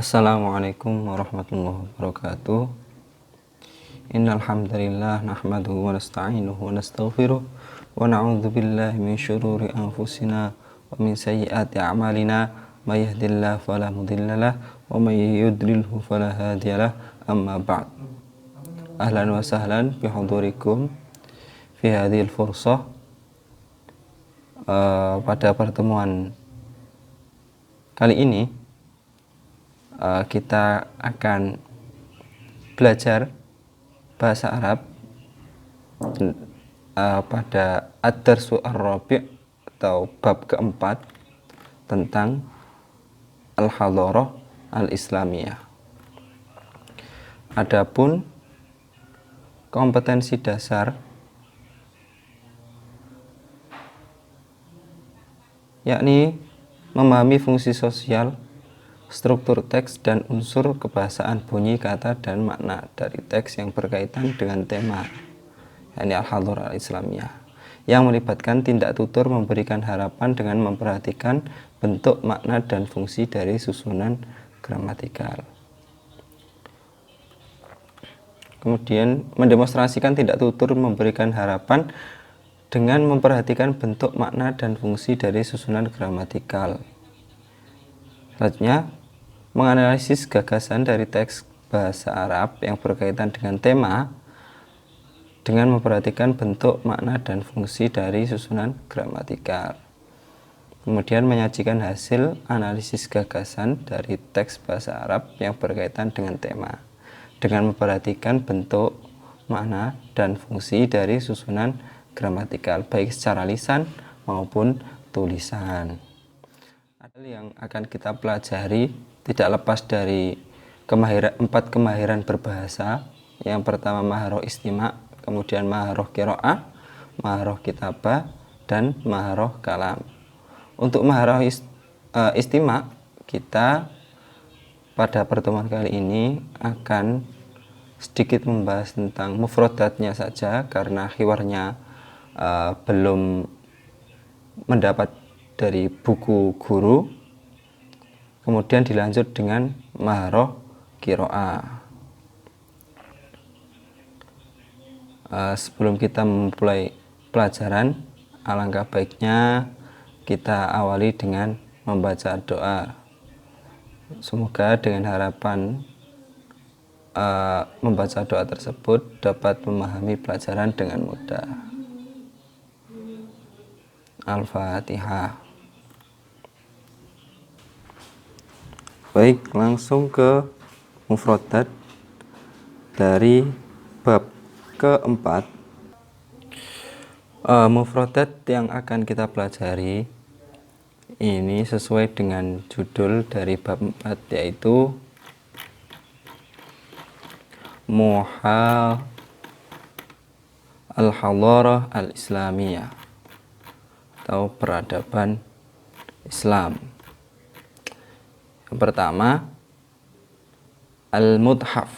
Assalamualaikum warahmatullahi wabarakatuh. Innal hamdalillah nahmaduhu wa nasta'inuhu wa nastaghfiruh wa na'udzu billahi min syururi anfusina wa min sayyiati a'malina may yahdihillahu fala mudhillalah wa may yudlilhu fala hadiyalah. Amma ba'd. Ahlan wa sahlan bi hudurikum fi hadhil fursah. Pada pertemuan kali ini kita akan belajar bahasa Arab pada ad-darsu ar-rabi' atau bab keempat tentang al-hadharah al-islamiyah. Adapun kompetensi dasar yakni memahami fungsi sosial, struktur teks dan unsur kebahasaan, bunyi, kata, dan makna dari teks yang berkaitan dengan tema yakni al-hadharah al-islamiyah, yang melibatkan tindak tutur memberikan harapan dengan memperhatikan bentuk, makna, dan fungsi dari susunan gramatikal. Kemudian mendemonstrasikan tindak tutur memberikan harapan dengan memperhatikan bentuk, makna, dan fungsi dari susunan gramatikal. Selanjutnya, menganalisis gagasan dari teks bahasa Arab yang berkaitan dengan tema dengan memperhatikan bentuk, makna, dan fungsi dari susunan gramatikal. Kemudian menyajikan hasil analisis gagasan dari teks bahasa Arab yang berkaitan dengan tema dengan memperhatikan bentuk, makna, dan fungsi dari susunan gramatikal baik secara lisan maupun tulisan. Hal yang akan kita pelajari tidak lepas dari empat kemahiran berbahasa. Yang pertama maharoh istima', kemudian maharoh qiraah, maharoh kitabah, dan maharoh kalam. Untuk maharoh istima', kita pada pertemuan kali ini akan sedikit membahas tentang mufradatnya saja karena khiwarnya belum mendapat dari buku guru. Kemudian dilanjut dengan maharoh qiraah. Sebelum kita memulai pelajaran, alangkah baiknya kita awali dengan membaca doa. Semoga dengan harapan membaca doa tersebut dapat memahami pelajaran dengan mudah. Al-Fatihah. Baik, langsung ke mufradat dari bab keempat. Mufradat yang akan kita pelajari ini sesuai dengan judul dari bab 4, yaitu Muhal al-hadharah al-islamiyah atau peradaban Islam. Yang pertama, al-muthaf.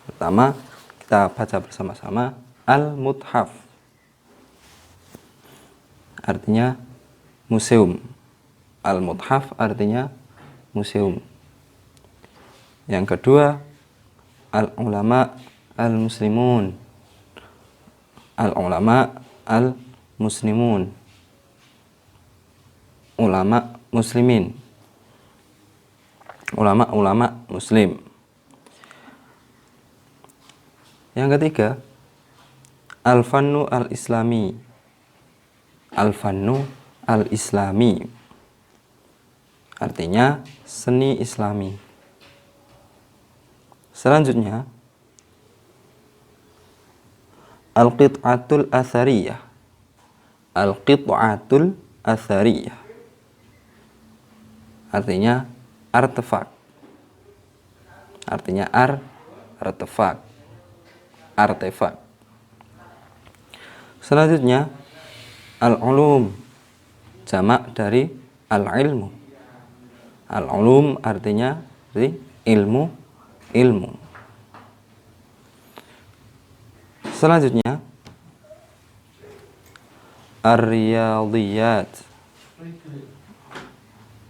Pertama, kita baca bersama-sama al-muthaf. Artinya museum. Al-muthaf artinya museum. Yang kedua, al-ulama al-muslimun. Al-ulama al-muslimun. Ulama muslimin. Ulama-ulama muslim. Yang ketiga, al-fannu al-islami. Al-fannu al-islami. Artinya seni islami. Selanjutnya, al-qit'atul athariyah. Al-qit'atul athariyah. Artinya artefak. Artinya artefak. Artefak. Selanjutnya, al-ulum. Jamak dari al-ilmu. Al-ulum artinya ilmu. Selanjutnya, ar-riyadhiyat.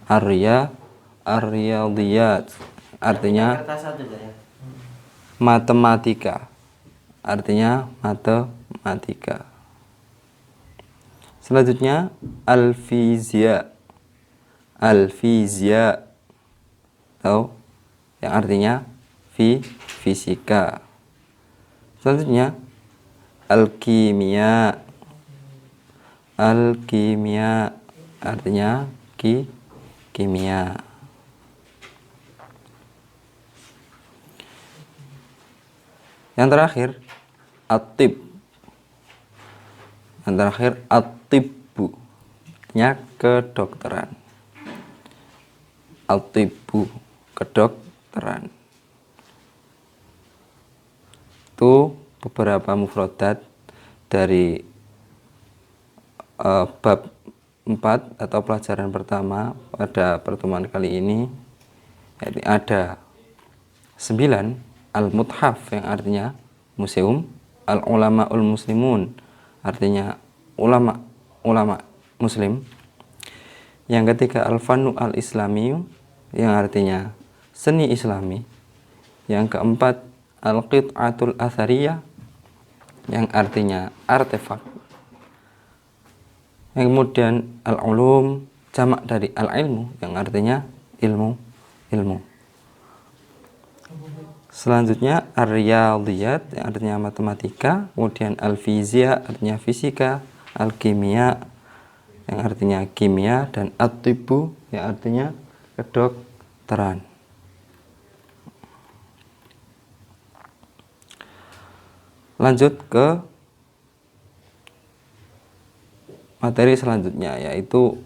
Ar-riyadiyat artinya matematika. Artinya matematika. Selanjutnya al-fizia. Al-fizia atau yang artinya fisika. Selanjutnya al-kimia. Al-kimia artinya kimia. Yang terakhir at-tib. Yang terakhir at-tibbu artinya kedokteran. At-tibbu kedokteran. Itu beberapa mufradat dari bab 4 atau pelajaran pertama pada pertemuan kali ini. Jadi ada 9 al-muthaf yang artinya museum, al-ulama'ul muslimun artinya ulama muslim. Yang ketiga al-fannu al-islami yang artinya seni islami. Yang keempat al-qit'atul athariyah yang artinya artefak. Yang kemudian al-ulum jamak dari al-ilmu yang artinya ilmu. Selanjutnya ar-riyadiyat yang artinya matematika, kemudian al-fizia artinya fisika, al-kimia yang artinya kimia, dan at-tibbu yang artinya kedokteran. Lanjut ke materi selanjutnya, yaitu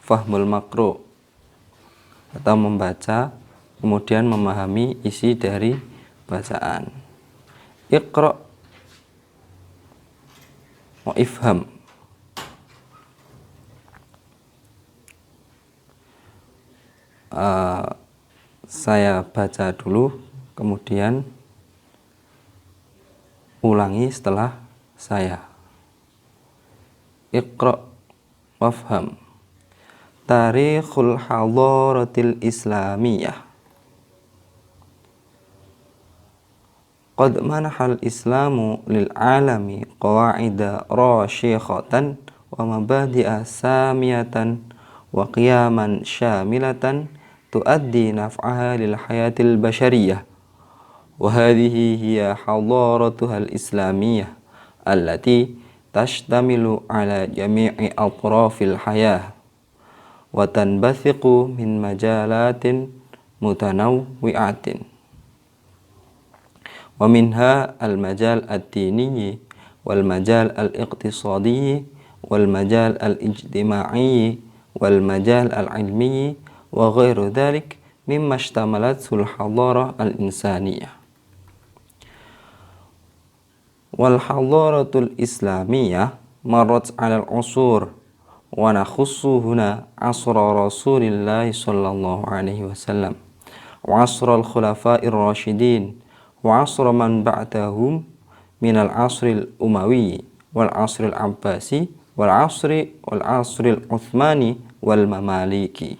fahmul makro atau membaca kemudian memahami isi dari bacaan. Iqra wa ifham. Saya baca dulu, kemudian ulangi setelah saya. Iqra wafham. Tarikhul hadaratil islamiyah. Qad manahal islamu lil alami qawa'ida rasyikhatan wa mabadi'a samiyatan wa qiyaman syamilatan tuaddi naf'aha lil hayatil bashariyah. Wa hadhihi hiya hadaratuhal islamiyah allati tashtamilu ala jami'i atrafil hayah wa tanbathiqu min majalatin mutanawwi'atin. Wa minha al-majal ad-dini wal majal al-iqtisadi wal majal al-ijtimai wal majal al-ilmi wa ghairu dhalik mimma ishtamalathu al-hadara al-insaniyah. Wal hadaratul islamiyah marrat 'ala al-usur wa nakhussu huna 'asra Rasulillah sallallahu alaihi wasallam wa 'asra al-khulafa'ir rasyidin wa 'asra man ba'dahum min al-'asril umawi wal 'asril abbasi wal 'asril uthmani wal mamaliki.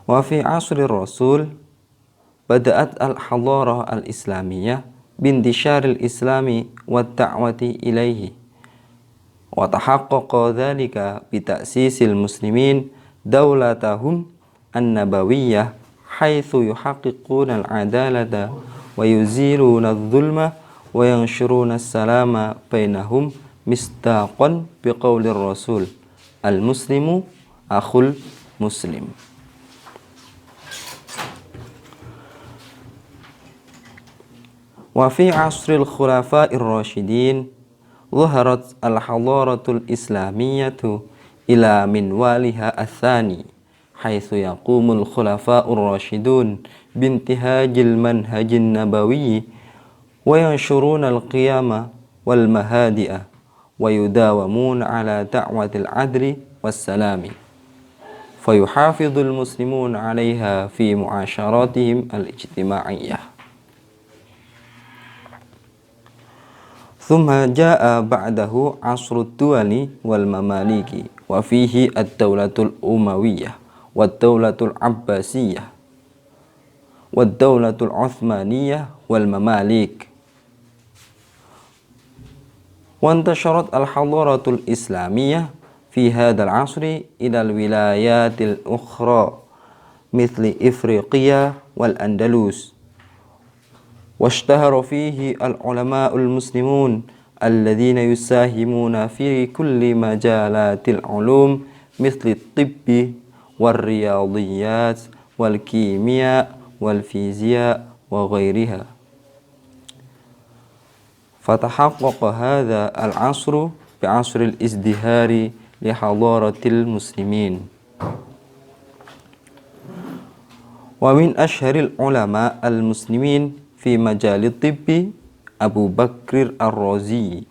Wa fi 'asrir rasul bada'at al-hadarah al-islamiyah bintisharil islami wa da'wati ilaihi wa tahaqqaqa dhalika bi ta'sisil muslimin dawlatahum an-nabawiyyah haitsu yuhaqqiquna al-'adalata wa yuziluna adh-dhulma wa yanshuruna as-salama bainahum mistaqan biqaulir rasul al-muslimu akhul muslim. Wa fi 'asril khulafa'ir rasyidin zaharat al-hadaratul islamiyyatu ila minwaliha ats-tsani haitsu yaqumul khulafa'ur rasyidun bintihajil manhajin nabawiyyi wa yanshuruna al-qiyama wal mahadi'a wa yudawamuna ala da'watil 'adli was-salami fayuhafidhul muslimuna 'alaiha fi mu'asyaratihim al-ijtima'iyyah. Thumma jaa ba'dahu 'asrud duwali wal mamaliki wa fihi ad-daulatul Umayyah wad-daulatul Abbasiyah wad-daulatul Utsmaniyah wal Mamalik. Wa intasharat al-hadaratul Islamiyah fi hadzal 'asri ila al-wilayatil ukhra mithli Ifriqiya wal Andalus. Washtahara fihi al-ulama'ul muslimun الذين يساهمون في كل مجالات العلوم مثل الطب والرياضيات والكيمياء والفيزياء وغيرها. فتحقق هذا العصر بعصر الازدهار لحضارة المسلمين. ومن أشهر العلماء المسلمين في مجال الطب Abu Bakr Ar-Razi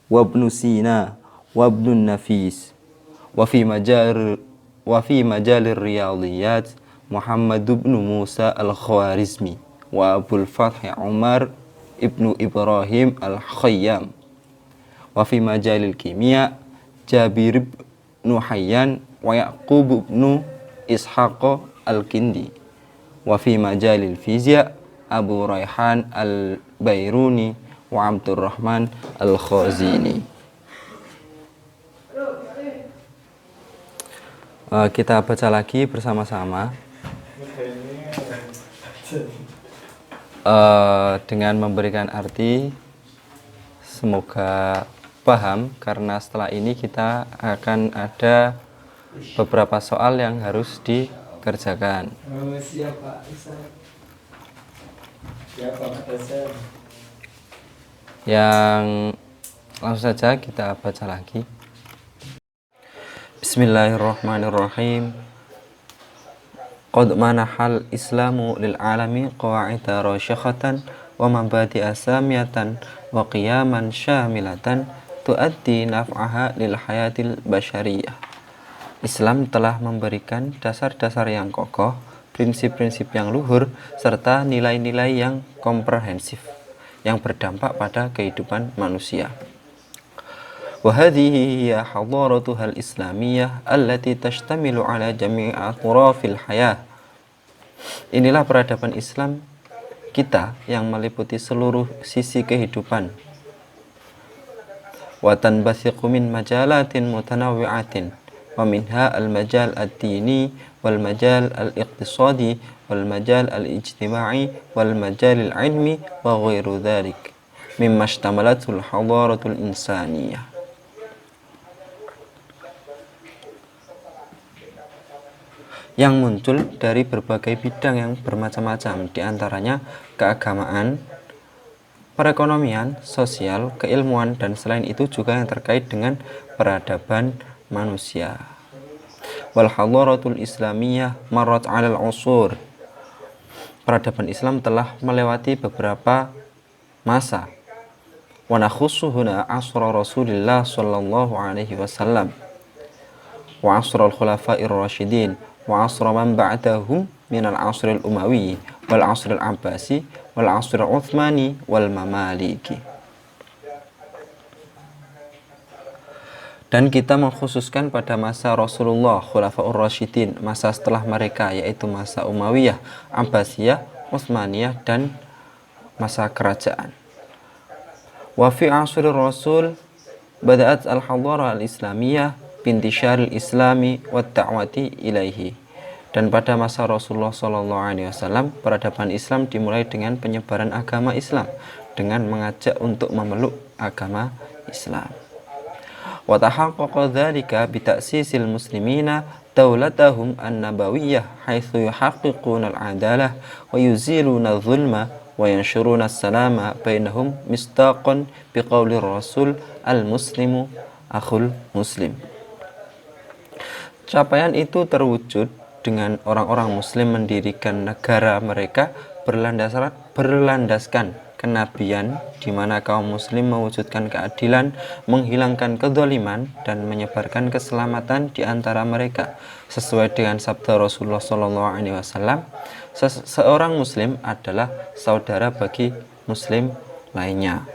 wa Ibnu Sina wa Ibnu Nafis wa fi majalir riyadiyat Muhammad ibn Musa Al-Khwarizmi wa Abul Fath Umar ibnu Ibrahim Al-Khayyam wa fi majalil kimia Jabir ibn Hayyan wa Yaqub ibn Ishaq Al-Kindi wa fi majalil fizia Abu Raihan Al-Bairuni wa Abdurrahman Al-Khazini. Kita baca lagi bersama-sama dengan memberikan arti. Semoga paham, karena setelah ini kita akan ada beberapa soal yang harus dikerjakan. Yang langsung saja kita baca lagi. Bismillahirrahmanirrahim. Qad manahal islamu lil alami qawa'ida rasyakhatan wa mabadi'a samiyatan wa qiyaman syamilatan tuaddi naf'aha lil hayatil basyariyah. Islam telah memberikan dasar-dasar yang kokoh, prinsip-prinsip yang luhur, serta nilai-nilai yang komprehensif yang berdampak pada kehidupan manusia. Wa hadhihi hiya hadaratuhal islamiyah allati tashtamilu ala jami'i atrafil hayah. Inilah peradaban Islam kita yang meliputi seluruh sisi kehidupan. Wa tanbathiqu min majalatin mutanawwi'atin wa minha al-majal ad-dini wal majal al-iqtisadi wal majal al-ijtima'i wal majal al-ilmi wa ghairu dhalik mimma ishtamalathu al-hadaratul insaniyah. Yang muncul dari berbagai bidang yang bermacam-macam, diantaranya keagamaan, perekonomian, sosial, keilmuan, dan selain itu juga yang terkait dengan peradaban manusia. Wal hadaratul islamiyah marrat 'alal 'usur. Peradaban Islam telah melewati beberapa masa. Wa nakhussu huna 'asra Rasulillah sallallahu alaihi wasallam wa 'asral khulafa'ir rasyidin wa 'asra man ba'dahum minal 'asril umawi wal 'asril abbasi wal 'asril utsmani wal mamaliki. Dan kita mengkhususkan pada masa Rasulullah, Khulafaur Rasyidin, masa setelah mereka, yaitu masa Umayyah, Abbasiyah, Utsmaniyah, dan masa kerajaan. Wa fi asrir Rasul bada'at al-hadara al-islamiyah bintisharil islami wa ta'wati ilaihi. Dan pada masa Rasulullah SAW, peradaban Islam dimulai dengan penyebaran agama Islam, dengan mengajak untuk memeluk agama Islam. Wa tahaqqaqa dzalika bi ta'sisil muslimina daulatahum an-nabawiyyah haitsu yuhaqqiquna al-'adalah wa yuziluna adh-dhulma wa yanshuruna as-salama bainahum mistaqan biqauli Rasul al-muslimu akhul muslim. Capaian itu terwujud dengan orang-orang muslim mendirikan negara mereka berlandaskan kenabian, di mana kaum muslim mewujudkan keadilan, menghilangkan kezaliman, dan menyebarkan keselamatan di antara mereka. Sesuai dengan sabda Rasulullah SAW, seorang muslim adalah saudara bagi muslim lainnya.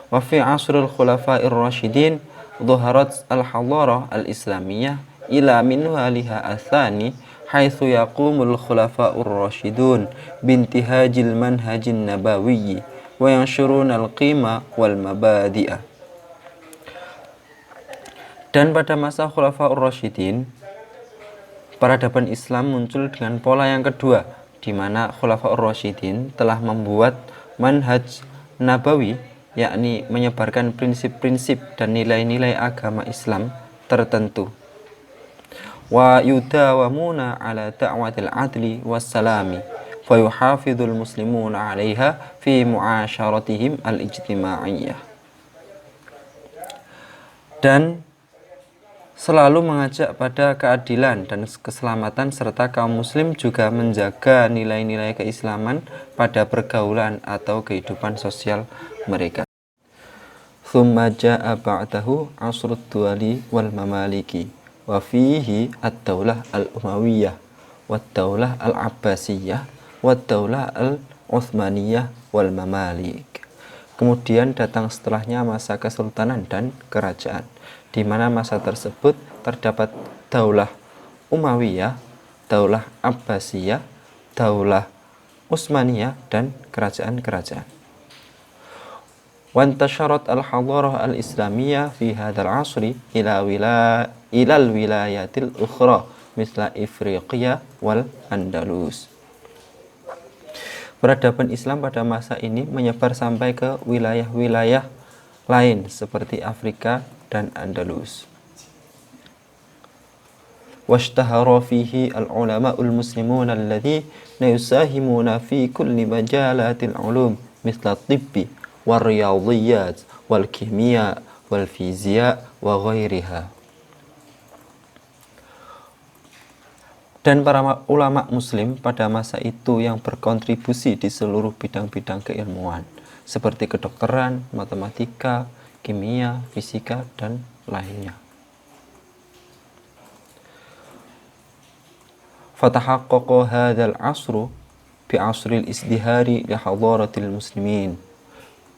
Wa fi asrul khulafa'ir rasyidin Dhuharat al-hadarah al-islamiyah ila minwaliha athani haitsu yaqumul khulafa'ur rasyidun bintihajil manhajin nabawiyyi wa yanshuruna al-qima wal mabadi'a. Dan pada masa Khulafaur Rasyidin, peradaban Islam muncul dengan pola yang kedua, di mana Khulafaur Rasyidin telah membuat manhaj nabawi, yakni menyebarkan prinsip-prinsip dan nilai-nilai agama Islam tertentu. Wa yudawamuna ala da'watil adli wassalami fa yuhafidhul muslimuna 'alaiha fi mu'asyaratihim al-ijtima'iyyah. Dan selalu mengajak pada keadilan dan keselamatan, serta kaum muslim juga menjaga nilai-nilai keislaman pada pergaulan atau kehidupan sosial mereka. Thumma ja'a ba'dahu asrud duwali wal mamaliki wa fihi ad-daulah al-umayyah wad-daulah al-abbasiyah wad-daulah al-uthmaniyah wal mamalik. Kemudian datang setelahnya masa kesultanan dan kerajaan, di mana masa tersebut terdapat daulah Umayyah, daulah Abbasiyah, daulah Utsmaniyah, dan kerajaan-kerajaan. Wantasharat al-hadarah al-islamiyah fi hadzal asri ila al-wilayatil ukhra misla Ifriqiya wal Andalus. Peradaban Islam pada masa ini menyebar sampai ke wilayah-wilayah lain seperti Afrika dan Andalus. Washtahara fihi al-ulama'ul muslimun alladhina yusahimuna fi kulli majalatil ulum misla at-tibbi wal riyadhiyat wal kimia wal fiziya wa ghairiha. Dan para ulama muslim pada masa itu yang berkontribusi di seluruh bidang-bidang keilmuan seperti kedokteran, matematika, kimia, fisika, dan lainnya. Fatahaqqaqa hadzal asru bi asril izdihari li hadaratil muslimin.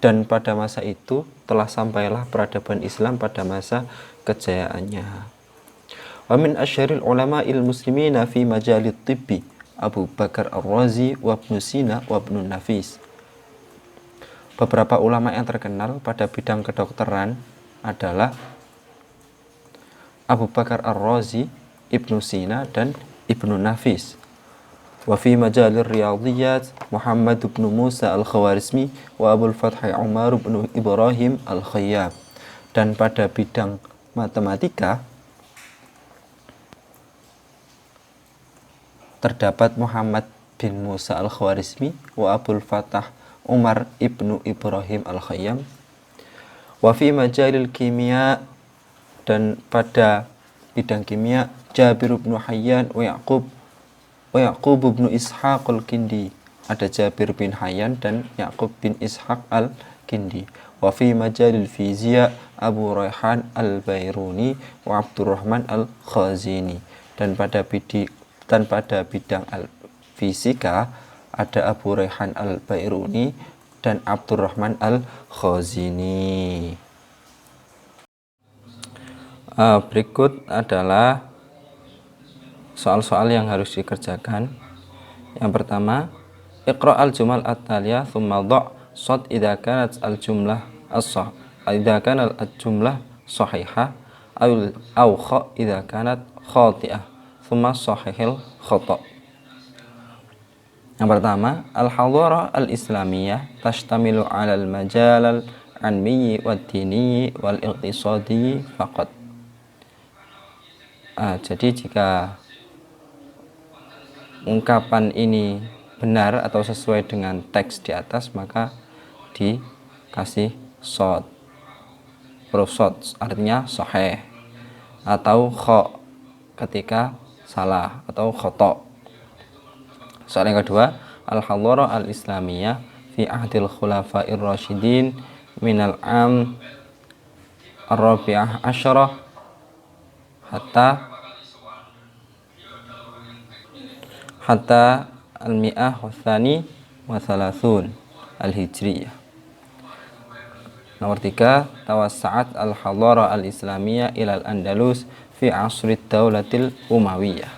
Dan pada masa itu telah sampailah peradaban Islam pada masa kejayaannya. Wa min asyaril ulama'il muslimina fi majalit tibbi Abu Bakar Ar-Razi wa Ibnu Sina wa Ibnu Nafis. Beberapa ulama yang terkenal pada bidang kedokteran adalah Abu Bakar Ar-Razi, Ibnu Sina, dan Ibnu Nafis. Wa fi majalir riyadhiyat Muhammad ibn Musa al-Khawarizmi wa Abul Fath Umar ibn Ibrahim al-Khayyam. Dan pada bidang matematika terdapat Muhammad bin Musa al-Khawarizmi wa Abul Fath Umar ibnu Ibrahim al-Khayyam. Wa fi majalil kimia, dan pada bidang kimia Jabir bin Hayyan wa Yaqub bin Ishaq al-Kindi. Ada Jabir bin Hayyan dan Yaqub bin Ishaq al-Kindi. Wa fi majalil fizia Abu Rayhan al-Bairuni wa Abdurrahman al-Khazini. Dan pada bidang fisika ada Abu Rayhan al-Bairuni dan Abdurrahman al-Khazini. Berikut adalah soal-soal yang harus dikerjakan. Yang pertama, Iqra al-jumal at-taliyah thumma dha' shad idza kanat al-jumlah as-sah idza kanat al-jumlah sahihah aw kha idza kanat khati'ah thumma sahihil khata'. Yang pertama, al-hadarah al-islamiyah tashtamilu 'ala al-majal al-'ilmi wad-dini wal-iqtisadi faqat. Jadi jika ungkapan ini benar atau sesuai dengan teks di atas, maka dikasih shad, huruf shad artinya sahih, atau kha ketika salah, atau khata. Soal yang kedua, al-hadarah al-islamiyah fi ahdil khulafa'ir rasyidin minal am ar-rabi'ah asyarah hatta al-mi'ah wa thani wa thalathun al-hijriyah. Nomor 3, tawassa'at al-hadara al-islamiyah ilal Andalus fi asrid daulatil Umayyah.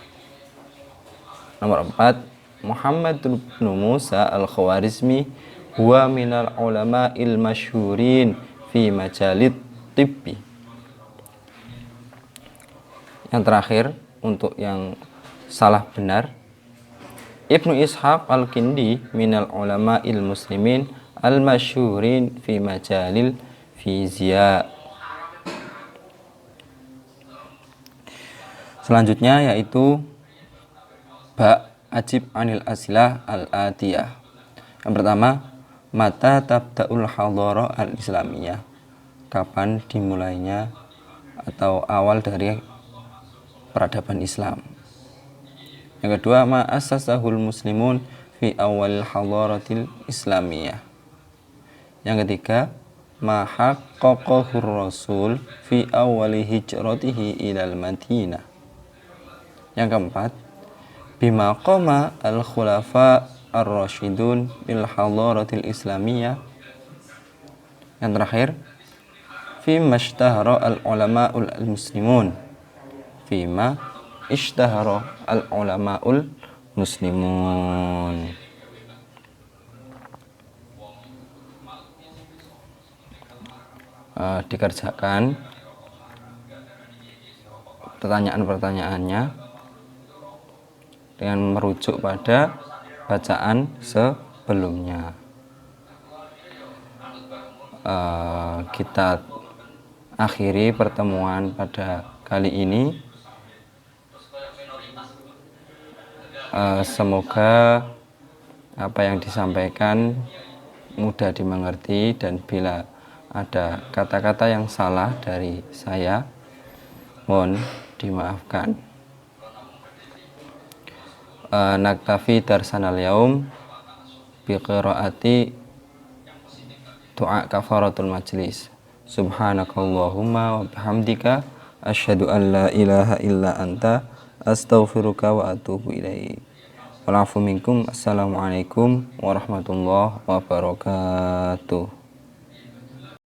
Nomor 4, Muhammad bin Musa al-Khawarizmi huwa minal ulama'il masyhurin fi majalit tibbi. Yang terakhir, untuk yang salah benar, Ibnu Ishaq al-Kindi minal ulama'il muslimin al-masyhurin fi majalil fizia. Selanjutnya yaitu ba ajib anil asilah al-atiyah. Yang pertama, mata tabda'ul hadara al-islamiyah. Kapan dimulainya atau awal dari peradaban Islam. Yang kedua, ma asasahul muslimun fi awal hadaratil islamiyah. Yang ketiga, ma haqqaqahur rasul fi awali hijratihi ilal Madinah. Yang keempat, bima qama al-khulafa ar-rasyidun bil hadaratil islamiyah. Yang terakhir, fima ishtahara al-ulama'ul muslimun. Fima ishtahara al-ulama'ul muslimun. Dikerjakan pertanyaan-pertanyaannya dengan merujuk pada bacaan sebelumnya. Kita akhiri pertemuan pada kali ini. Semoga apa yang disampaikan mudah dimengerti, dan bila ada kata-kata yang salah dari saya, mohon dimaafkan. Naktafi darsanal yaum bi qiraati doa kafaratul majlis. Subhanakallahumma wa bihamdika asyhadu an la ilaha illa anta astaghfiruka wa atubu ilaik. Wal afu minkum. Assalamualaikum warahmatullahi wabarakatuh.